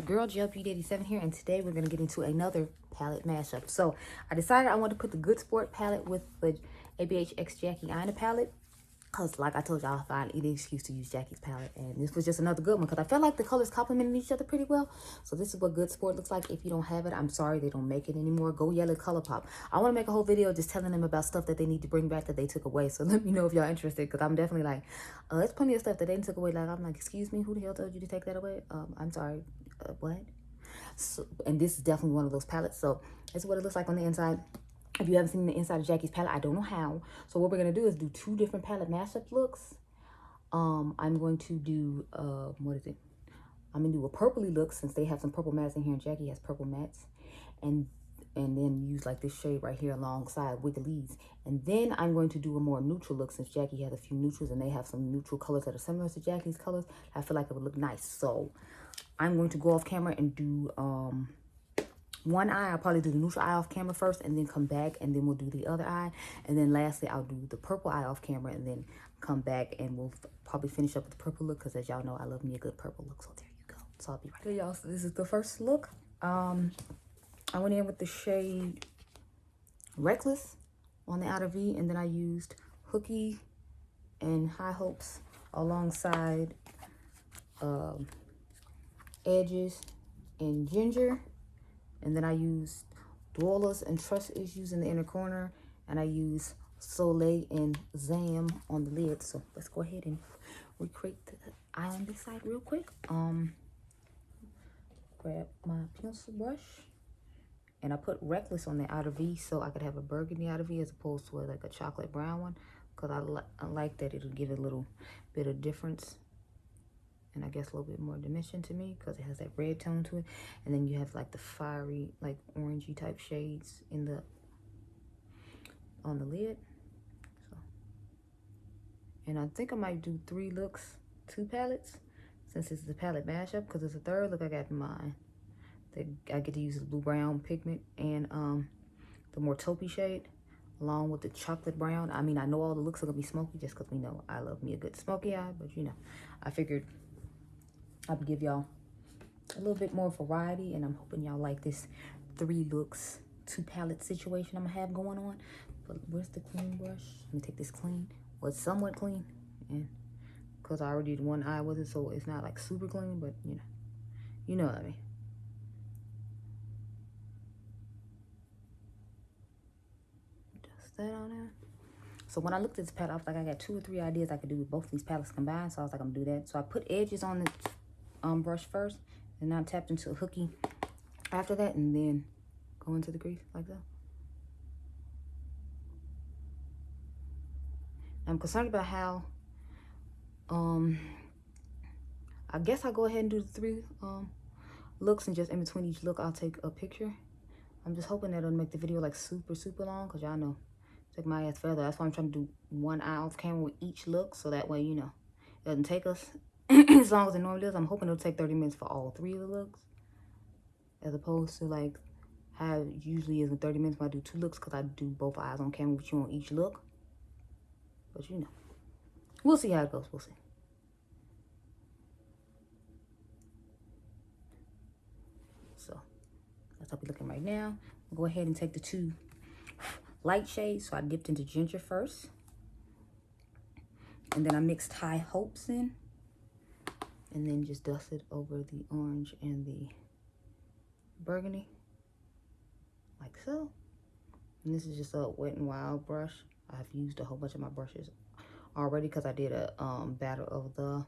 girl Gel Beauty87 here, and today we're going to get into another palette mashup. So I decided I want to put the Good Sport palette with the ABH X Jackie Aina palette, because like I told y'all, I find any excuse to use Jackie's palette, and this was just another good one because I felt like the colors complemented each other pretty well. So this is what Good Sport looks like. If you don't have it, I'm sorry, they don't make it anymore. Go Yellow Colourpop. I want to make a whole video just telling them about stuff that they need to bring back that they took away. So let me know if y'all interested, because I'm definitely like, there's plenty of stuff that they took away. Like, I'm like, excuse me, who the hell told you to take that away? I'm sorry, what? So, and this is definitely one of those palettes. So this is what it looks like on the inside. If you haven't seen the inside of Jackie's palette, I don't know how. So what we're going to do is do two different palette mashup looks. I'm going to do, what is it? I'm going to do a purpley look since they have some purple mattes in here and Jackie has purple mattes. And then use like this shade right here alongside Wigglies. And then I'm going to do a more neutral look since Jackie has a few neutrals and they have some neutral colors that are similar to Jackie's colors. I feel like it would look nice. So I'm going to go off camera and do, one eye. I'll probably do the neutral eye off camera first and then come back and then we'll do the other eye. And then lastly, I'll do the purple eye off camera and then come back and we'll probably finish up with the purple look because as y'all know, I love me a good purple look. So there you go. So I'll be right back. Okay, y'all, so this is the first look. I went in with the shade Reckless on the outer V, and then I used Hooky and High Hopes alongside Edges and Ginger. And then I used Dwellers and Trust Issues in the inner corner. And I used Soleil and Zam on the lid. So let's go ahead and recreate the eye on this side real quick. Grab my pencil brush. And I put Reckless on the outer V so I could have a burgundy outer V as opposed to like a chocolate brown one. Because I like that it'll give it a little bit of difference. And I guess a little bit more dimension to me because it has that red tone to it. And then you have like the fiery, like orangey type shades in the on the lid. So, and I think I might do 3 looks, 2 palettes, since it's the palette mashup, because it's a third look I got in mind. I get to use the blue brown pigment and the more taupey shade along with the chocolate brown. I mean, I know all the looks are gonna be smoky just because we know I love me a good smoky eye, but you know, I figured I would give y'all a little bit more variety, and I'm hoping y'all like this 3 looks, 2 palette situation I'm gonna have going on. But where's the clean brush? Let me take this clean. Well, it's somewhat clean, and because I already did one eye with it, so it's not like super clean, but you know what I mean. Dust that on there. So when I looked at this palette, I was like, I got 2 or 3 ideas I could do with both of these palettes combined. So I was like, I'm gonna do that. So I put edges on the brush first, and now I tapped into a Hooky after that, and then go into the crease like that. I'm concerned about how I guess I'll go ahead and do the 3 looks, and just in between each look I'll take a picture. I'm just hoping that it'll make the video like super long, because y'all know take my ass further. That's why I'm trying to do 1 eye off camera with each look, so that way, you know, it doesn't take us as long as it normally does. I'm hoping it'll take 30 minutes for all 3 of the looks, as opposed to like how it usually is in 30 minutes when I do 2 looks, because I do both eyes on camera with you on each look. But you know, we'll see how it goes. We'll see. So that's how we're looking right now. I'll go ahead and take the 2 light shades. So I dipped into Ginger first, and then I mixed High Hopes in, and then just dusted over the orange and the burgundy like so. And this is just a Wet n Wild brush. I've used a whole bunch of my brushes already because I did a battle of the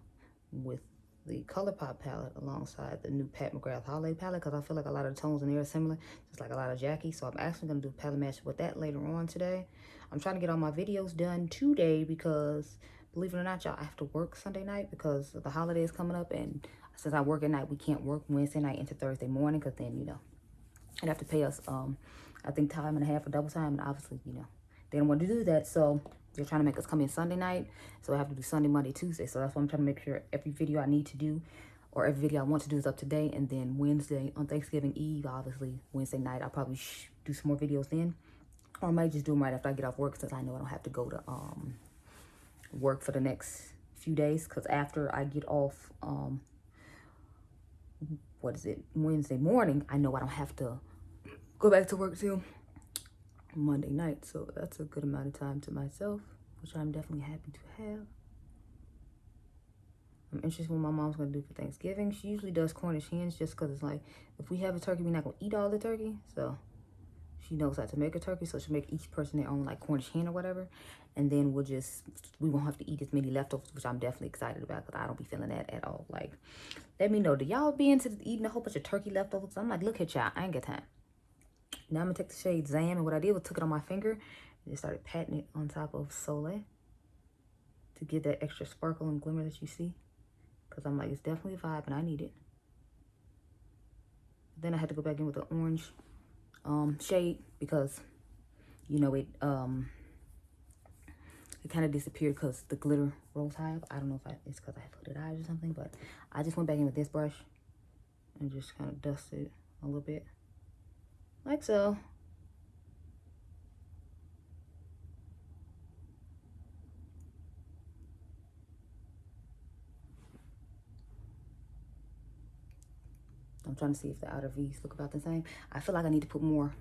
with the Colourpop palette alongside the new Pat McGrath Holiday palette, because I feel like a lot of the tones in there are similar, just like a lot of Jackie. So I'm actually going to do a palette match with that later on today. I'm trying to get all my videos done today because, believe it or not, y'all, I have to work Sunday night because the holiday is coming up, and since I work at night, we can't work Wednesday night into Thursday morning, because then, you know, they'd have to pay us I think time and a half for double time, and obviously, you know, they don't want to do that. So they're trying to make us come in Sunday night, so I have to do Sunday, Monday, Tuesday. So that's why I'm trying to make sure every video I need to do, or every video I want to do, is up to date. And then Wednesday on Thanksgiving Eve, obviously Wednesday night, I'll probably do some more videos then, or I might just do them right after I get off work, since I know I don't have to go to work for the next few days, because after I get off what is it, Wednesday morning, I know I don't have to go back to work till Monday night. So that's a good amount of time to myself, which I'm definitely happy to have. I'm interested in what my mom's gonna do for Thanksgiving. She usually does Cornish hens just because it's like, if we have a turkey, we're not gonna eat all the turkey. So she knows how to make a turkey, so she'll make each person their own like Cornish hen or whatever. And then we won't have to eat as many leftovers, which I'm definitely excited about because I don't be feeling that at all. Like, let me know, do y'all be into eating a whole bunch of turkey leftovers? I'm like, look at y'all, I ain't got time. Now I'm gonna take the shade Zam, and what I did was took it on my finger and just started patting it on top of Soleil to get that extra sparkle and glimmer that you see. Because I'm like, it's definitely a vibe and I need it. Then I had to go back in with the orange shade because, you know, it kind of disappeared because the glitter rose high up. I don't know if it's because I had hooded eyes or something, but I just went back in with this brush and just kind of dusted a little bit, like so. I'm trying to see if the outer V's look about the same. I feel like I need to put more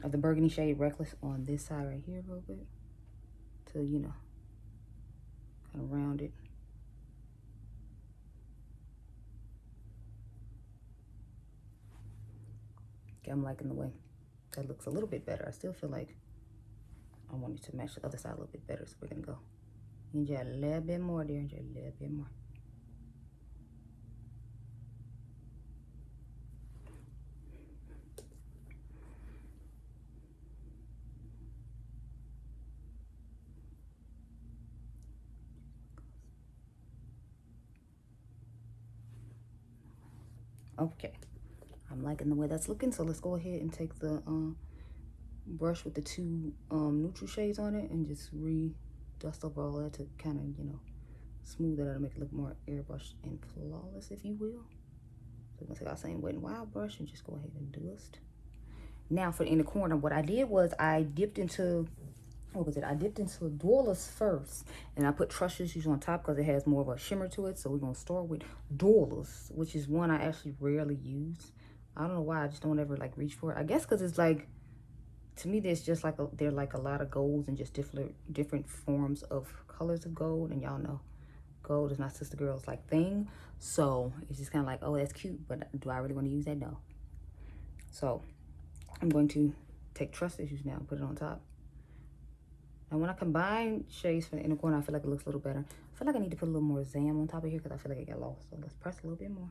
of the burgundy shade Reckless on this side right here a little bit to, you know, kind of round it. Okay, I'm liking the way that looks a little bit better. I still feel like I want it to match the other side a little bit better, so we're gonna go and just a little bit more there, and just a little bit more. Okay, I'm liking the way that's looking, so let's go ahead and take the brush with the two neutral shades on it and just dust over all that to kind of, you know, smooth it out and make it look more airbrushed and flawless, if you will. So we're gonna take our same Wet n Wild brush and just go ahead and dust. Now for the inner corner, what I did was I dipped into, what was it? I dipped into Dwellers first, and I put Trust Issues on top because it has more of a shimmer to it. So we're gonna start with Dwellers, which is one I actually rarely use. I don't know why, I just don't ever like reach for it. I guess because it's like, to me, there's just like they're like a lot of golds and just different forms of colors of gold, and y'all know gold is my sister girl's like thing. So it's just kind of like, oh, that's cute, but do I really want to use that? No. So I'm going to take Trust Issues now and put it on top. And when I combine shades for the inner corner, I feel like it looks a little better. I feel like I need to put a little more Zam on top of here because I feel like it got lost. So let's press a little bit more.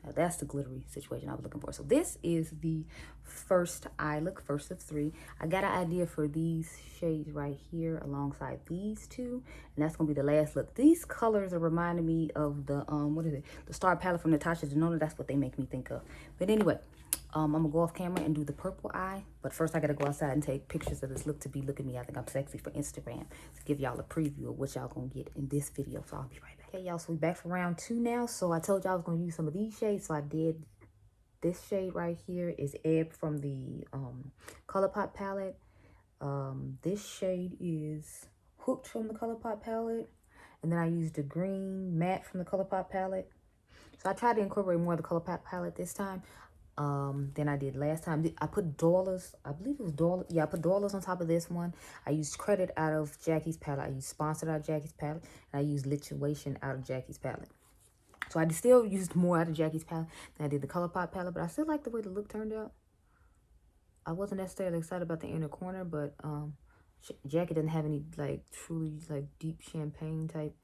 Now that's the glittery situation I was looking for. So this is the first eye look, first of three. I got an idea for these shades right here alongside these two, and that's gonna be the last look. These colors are reminding me of the what is it? The Star Palette from Natasha Denona. That's what they make me think of. But anyway, I'm gonna go off camera and do the purple eye. But first I gotta go outside and take pictures of this look to be look at me. I think I'm sexy for Instagram, to give y'all a preview of what y'all gonna get in this video. So I'll be right back. Okay, y'all, so we back for round two now. So I told y'all I was gonna use some of these shades, so I did. This shade right here is Ebb from the Colourpop palette. This shade is Hooked from the Colourpop palette. And then I used the green matte from the Colourpop palette. So I tried to incorporate more of the Colourpop palette this time than I did last time. I put Dollars, I believe it was Dollars. Yeah, I put Dollars on top of this one. I used Credit out of Jackie's palette. I used Sponsored out of Jackie's palette. And I used Lituation out of Jackie's palette. So I still used more out of Jackie's palette than I did the Colourpop palette, but I still like the way the look turned out. I wasn't necessarily excited about the inner corner, but Jackie doesn't have any like truly like deep champagne type,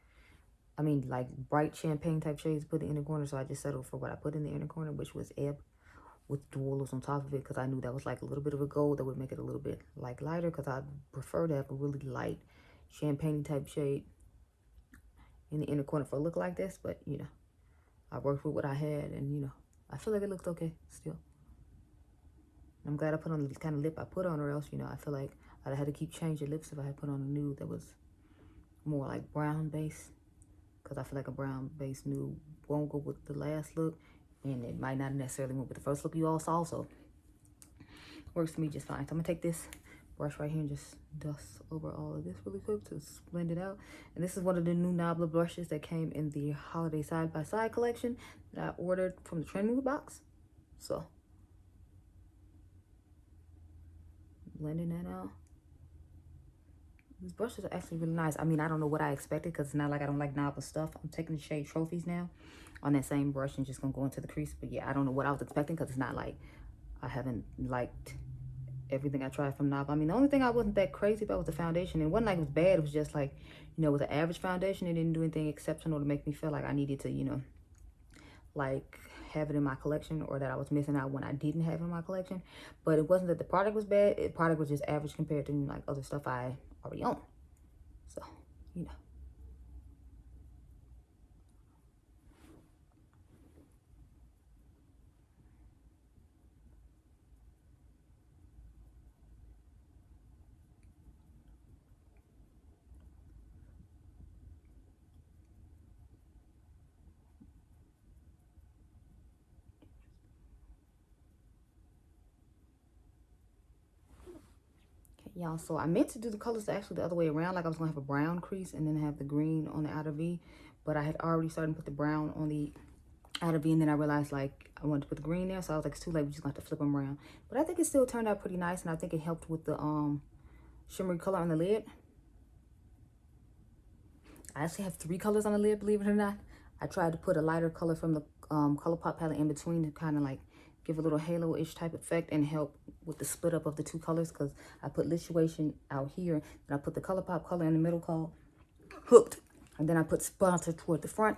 I mean like bright champagne type shades to put in the inner corner, so I just settled for what I put in the inner corner, which was Ebb with Dwellers on top of it, because I knew that was like a little bit of a gold that would make it a little bit like lighter, because I prefer to have a really light champagne type shade in the inner corner for a look like this. But you know, I worked with what I had, and you know, I feel like it looked okay still. I'm glad I put on the kind of lip I put on, or else, you know, I feel like I'd have had to keep changing lips if I had put on a nude that was more like brown base, because I feel like a brown base nude won't go with the last look, and it might not necessarily went with the first look you all saw, so works for me just fine. So I'm gonna take this brush right here and just dust over all of this really quick to blend it out. And this is one of the new Nabla brushes that came in the holiday side-by-side collection that I ordered from the Trend Mood box. So, blending that out. These brushes are actually really nice. I mean, I don't know what I expected because it's not like I don't like Nabla stuff. I'm taking the shade Trophies now on that same brush and just gonna go into the crease. But yeah, I don't know what I was expecting because it's not like I haven't liked everything I tried from Nabla. I mean, the only thing I wasn't that crazy about was the foundation. It wasn't like it was bad. It was just like, you know, with an average foundation, it didn't do anything exceptional to make me feel like I needed to, you know, like have it in my collection, or that I was missing out when I didn't have it in my collection. But it wasn't that the product was bad. The product was just average compared to like other stuff I already own. So, you know. Y'all, so I meant to do the colors actually the other way around. Like I was gonna have a brown crease and then have the green on the outer V, but I had already started to put the brown on the outer V, and then I realized like I wanted to put the green there, so I was like, it's too late, we're just gonna have to flip them around. But I think it still turned out pretty nice, and I think it helped with the shimmery color on the lid. I actually have 3 colors on the lid, believe it or not. I tried to put a lighter color from the Colourpop palette in between to kind of like give a little halo-ish type effect and help with the split up of the 2 colors, because I put Lituation out here and I put the Colourpop color in the middle called Hooked, and then I put Sponsor toward the front,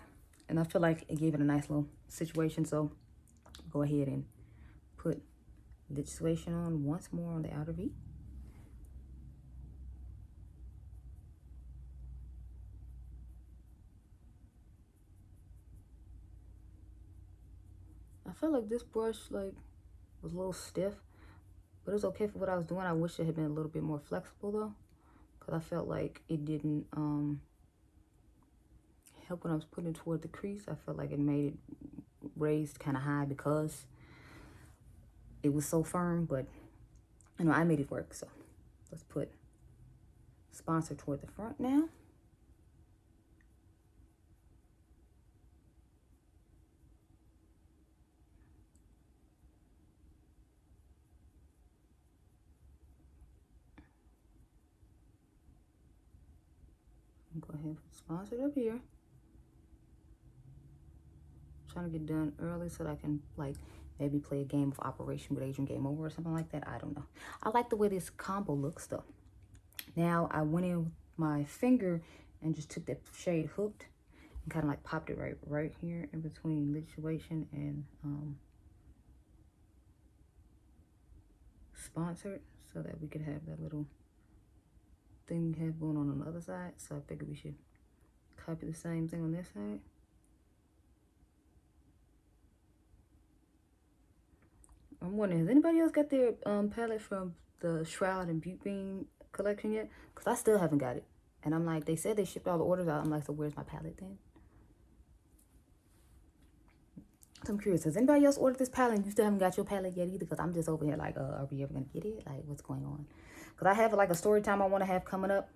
and I feel like it gave it a nice little situation. So go ahead and put Lituation on once more on the outer V. I felt like this brush like was a little stiff, but it's okay for what I was doing. I wish it had been a little bit more flexible though, because I felt like it didn't help when I was putting it toward the crease. I felt like it made it raised kind of high because it was so firm, but you know, I made it work. So let's put Sponsor toward the front now. Go ahead and put Sponsored up here. I'm trying to get done early so that I can like maybe play a game of Operation with Adriangameover or something like that. I don't know. I like the way this combo looks though. Now I went in with my finger and just took that shade Hooked and kind of like popped it right here in between Lituation and Sponsored, so that we could have that little thing we have going on the other side. So I figured we should copy the same thing on this side. I'm wondering, has anybody else got their palette from the Shroud and Beauty Beam collection yet? Because I still haven't got it. And I'm like, they said they shipped all the orders out. I'm like, so where's my palette then? So I'm curious, has anybody else ordered this palette and you still haven't got your palette yet either? Because I'm just over here like, are we ever going to get it? Like, what's going on? Because I have like a story time I want to have coming up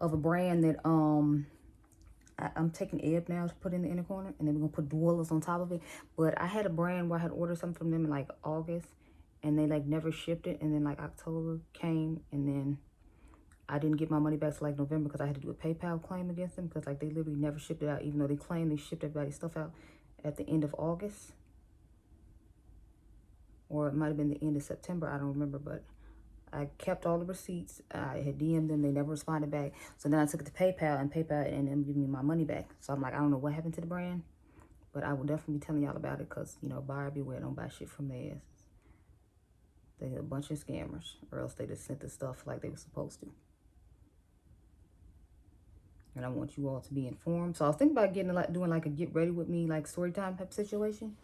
of a brand that I'm taking Ebb now to put in the inner corner, and then we're gonna put Dwellers on top of it. But I had a brand where I had ordered something from them in like August, and they like never shipped it, and then like October came, and then I didn't get my money back till like November because I had to do a PayPal claim against them, because like they literally never shipped it out, even though they claimed they shipped everybody's stuff out at the end of August, or it might have been the end of September, I don't remember. But I kept all the receipts. I had DM'd them. They never responded back. So then I took it to PayPal, and PayPal and them gave me my money back. So I'm like, I don't know what happened to the brand, but I will definitely be telling y'all about it, because, you know, buyer beware, don't buy shit from theirs. They're a bunch of scammers, or else they just sent the stuff like they were supposed to. And I want you all to be informed. So I was thinking about doing like a get ready with me, like story time type situation.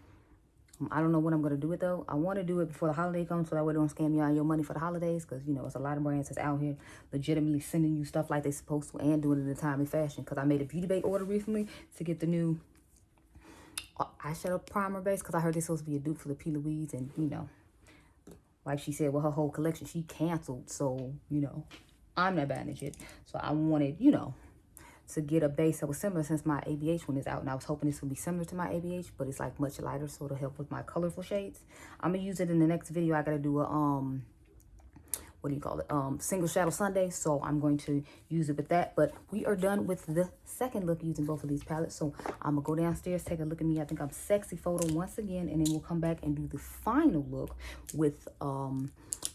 I don't know when I'm going to do it, though. I want to do it before the holiday comes, so that way they don't scam you out of your money for the holidays. Because, you know, it's a lot of brands that's out here legitimately sending you stuff like they're supposed to, and doing it in a timely fashion. Because I made a Beautydealsbff order recently to get the new eyeshadow primer base, because I heard this supposed to be a dupe for the P. Louise. And, you know, like she said with her whole collection, she canceled. So, you know, I'm not buying it shit. So I wanted, you know, to get a base that was similar since my ABH one is out. And I was hoping this would be similar to my ABH, but it's like much lighter, so it'll help with my colorful shades. I'm gonna use it in the next video. I gotta do a what do you call it, single shadow Sunday, so I'm going to use it with that. But we are done with the second look using both of these palettes, so I'm gonna go downstairs, take a look at me. I think I'm sexy photo once again, and then we'll come back and do the final look with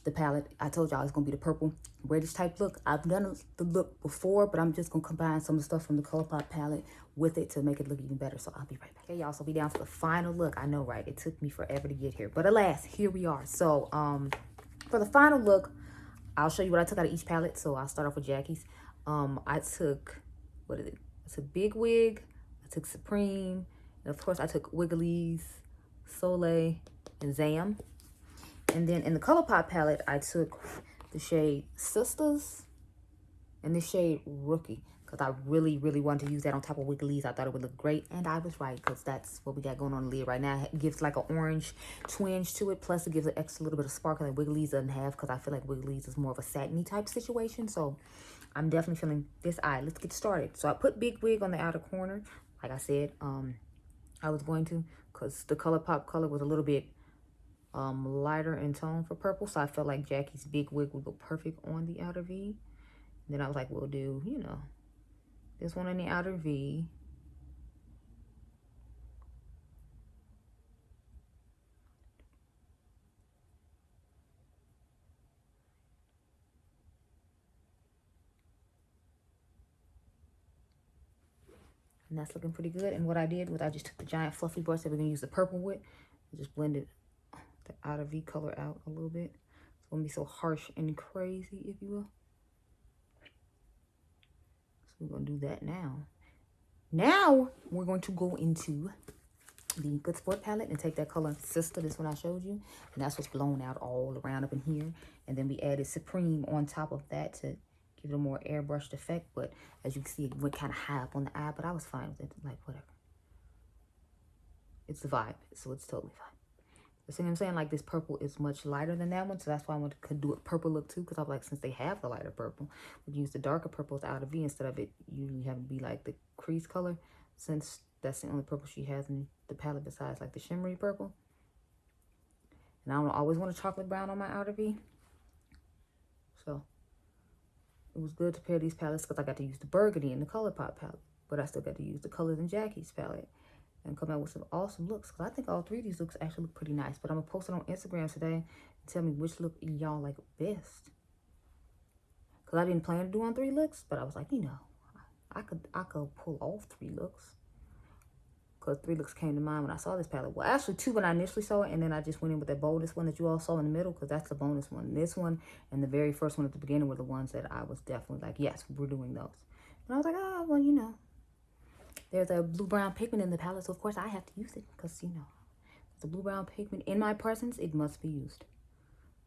the palette. I told y'all it's gonna be the purple reddish type look. I've done the look before, but I'm just gonna combine some of the stuff from the Colourpop palette with it to make it look even better. So I'll be right back. Okay, y'all, so we down to the final look. I know, right? It took me forever to get here, but alas, here we are. So for the final look, I'll show you what I took out of each palette. So I'll start off with Jackie's. I took, what is it? I took Big Wig, I took Supreme, and of course I took Wiggly's, Soleil, and Zam. And then in the Colourpop palette, I took the shade Sisters and the shade Rookie, because I really, really wanted to use that on top of Wiggly's. I thought it would look great, and I was right, because that's what we got going on in the lid right now. It gives like an orange twinge to it, plus it gives an extra little bit of sparkle that Wiggly's doesn't have, because I feel like Wiggly's is more of a satiny type situation. So I'm definitely feeling this eye. Let's get started. So I put Big Wig on the outer corner, like I said I was going to, because the Colourpop color was a little bit lighter in tone for purple, so I felt like Jackie's Big Wig would look perfect on the outer V. Then I was like, we'll do, you know, this one on the outer V. And that's looking pretty good. And what I did was I just took the giant fluffy brush that we're going to use the purple with. I just blended the outer V color out a little bit. It's going to be so harsh and crazy, if you will. So we're going to do that now. Now we're going to go into the Good Sport palette and take that color Sister, this one I showed you, and that's what's blown out all around up in here. And then we added Supreme on top of that to give it a more airbrushed effect. But as you can see, it went kind of high up on the eye, but I was fine with it. Like, whatever, it's the vibe, so it's totally fine. You see what I'm saying? Like, this purple is much lighter than that one, so that's why I wanted to do a purple look too, because I'm like, since they have the lighter purple, we can use the darker purple out of V instead of it usually having to be like the crease color, since that's the only purple she has in the palette besides like the shimmery purple. And I don't always want a chocolate brown on my outer V, so it was good to pair these palettes because I got to use the burgundy in the Colourpop palette, but I still got to use the colors in Jackie's palette and come out with some awesome looks, because I think all three of these looks actually look pretty nice. But I'm gonna post it on Instagram today and tell me which look y'all like best, because I didn't plan to do on 3 looks, but I was like, you know, I could pull off 3 looks, because 3 looks came to mind when I saw this palette. Well, actually 2 when I initially saw it, and then I just went in with that boldest one that you all saw in the middle, because that's the bonus one. This one and the very first one at the beginning were the ones that I was definitely like, yes, we're doing those. And I was like, oh, well, you know, there's a blue-brown pigment in the palette, so of course I have to use it, because, you know, the blue-brown pigment in my presence, it must be used.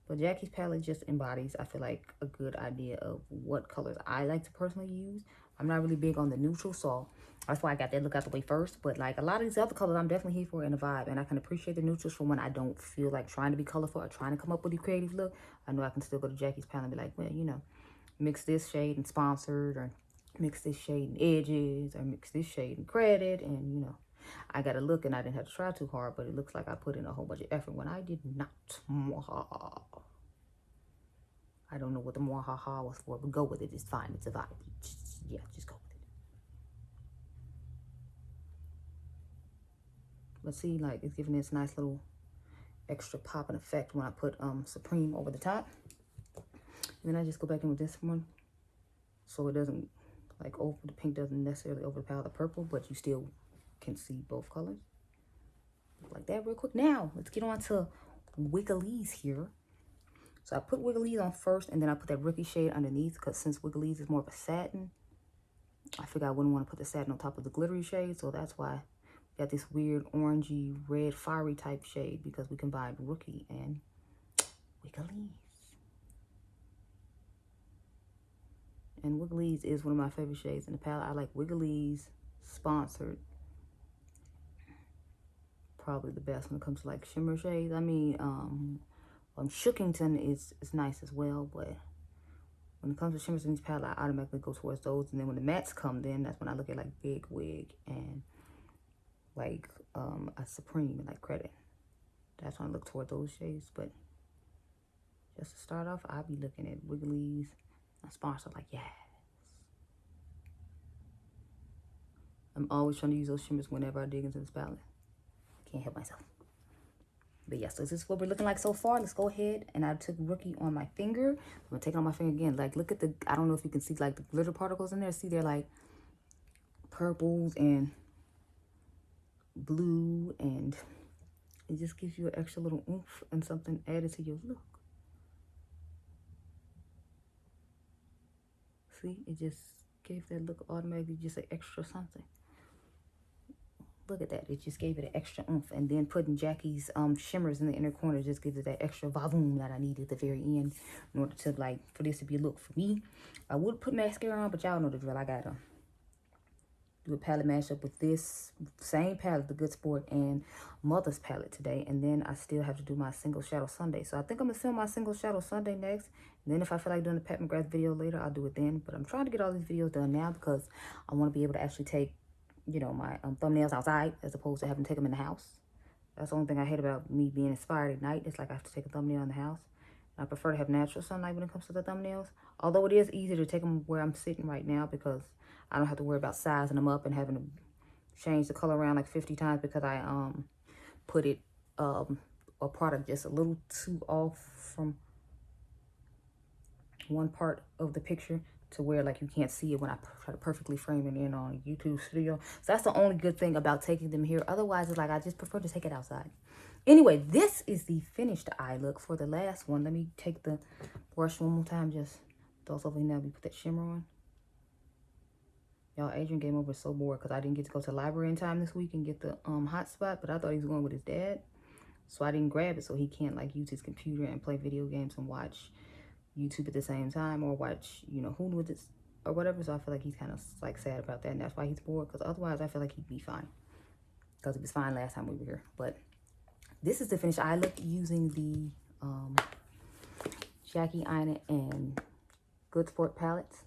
But Jackie's palette just embodies, I feel like, a good idea of what colors I like to personally use. I'm not really big on the neutral, so that's why I got that look out the way first. But like a lot of these other colors, I'm definitely here for in a vibe, and I can appreciate the neutrals for when I don't feel like trying to be colorful or trying to come up with a creative look. I know I can still go to Jackie's palette and be like, well, you know, mix this shade in Sponsored, or mix this shade in Edges, or mix this shade in Credit, and you know, I got a look and I didn't have to try too hard, but it looks like I put in a whole bunch of effort when I did not. I don't know what the mwahaha was for, but go with it. It's fine. It's a vibe. Yeah, just go with it. But see, like, it's giving this nice little extra pop and effect when I put Supreme over the top. And then I just go back in with this one, so it doesn't, like, the pink doesn't necessarily overpower the purple, but you still can see both colors. Like that real quick. Now, let's get on to Wiggly's here. So I put Wiggly's on first, and then I put that Rookie shade underneath, because since Wiggly's is more of a satin, I figured I wouldn't want to put the satin on top of the glittery shade, so that's why we got this weird orangey, red, fiery type shade, because we combined Rookie and Wiggly's. And Wiggly's is one of my favorite shades in the palette. I like Wiggly's, Sponsored, probably the best when it comes to like shimmer shades. I mean, Shookington is nice as well, but when it comes to shimmers in this palette, I automatically go towards those. And then when the mattes come, then that's when I look at like Big Wig and like a Supreme and like Credit. That's when I look toward those shades. But just to start off, I'll be looking at Wigglies. My sponsor, like, yes. I'm always trying to use those shimmers whenever I dig into this palette. Can't help myself. But yeah, so this is what we're looking like so far. Let's go ahead. And I took Rookie on my finger. I'm going to take it on my finger again. Like, look at the, I don't know if you can see, like, the glitter particles in there. See, they're, like, purples and blue. And it just gives you an extra little oomph and something added to your look. See, it just gave that look automatically just an extra something. Look at that. It just gave it an extra oomph. And then putting Jackie's shimmers in the inner corner just gives it that extra vavoom that I needed at the very end in order to, like, for this to be a look for me. I would put mascara on, but y'all know the drill. I got to do a palette mashup with this same palette, the Good Sport and Mother's palette today. And then I still have to do my Single Shadow Sunday. So I think I'm going to film my Single Shadow Sunday next. And then if I feel like doing the Pat McGrath video later, I'll do it then. But I'm trying to get all these videos done now because I want to be able to actually take, you know, my thumbnails outside as opposed to having to take them in the house. That's the only thing I hate about me being inspired at night. It's like I have to take a thumbnail in the house. And I prefer to have natural sunlight when it comes to the thumbnails. Although it is easier to take them where I'm sitting right now because I don't have to worry about sizing them up and having to change the color around like 50 times because I put it a product just a little too off from one part of the picture to where like you can't see it when I try to perfectly frame it in on YouTube Studio. So that's the only good thing about taking them here. Otherwise, it's like I just prefer to take it outside. Anyway, this is the finished eye look for the last one. Let me take the brush one more time. Just toss over here now. We put that shimmer on. Y'all, Adriangameover is so bored because I didn't get to go to the library in time this week and get the hotspot, but I thought he was going with his dad. So I didn't grab it so he can't like use his computer and play video games and watch YouTube at the same time or watch, you know, Hulu with this or whatever. So I feel like he's kind of like sad about that, and that's why he's bored, because otherwise I feel like he'd be fine because he was fine last time we were here. But this is the finished eye look using the Jackie, Aina, and Good Sport palettes.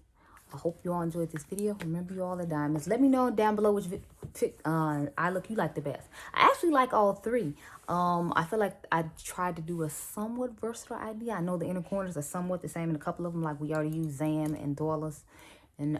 I hope you all enjoyed this video. Remember, you all are diamonds. Let me know down below which eye look you like the best. I actually like all three. I feel like I tried to do a somewhat versatile idea. I know the inner corners are somewhat the same in a couple of them. Like we already used Zam and Dollars in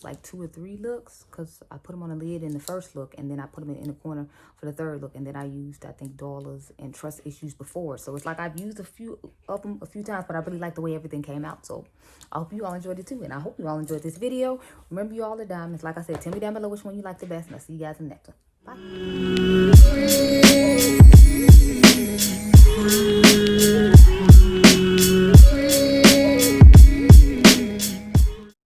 like 2 or 3 looks, because I put them on the lid in the first look, and then I put them in the inner corner for the third look, and then I used, I think, Dollars and Trust Issues before. So it's like I've used a few of them a few times, but I really like the way everything came out. So I hope you all enjoyed it too, and I hope you all enjoyed this video. Remember, you all are diamonds. Like I said, tell me down below which one you like the best, and I'll see you guys in the next one. Bye.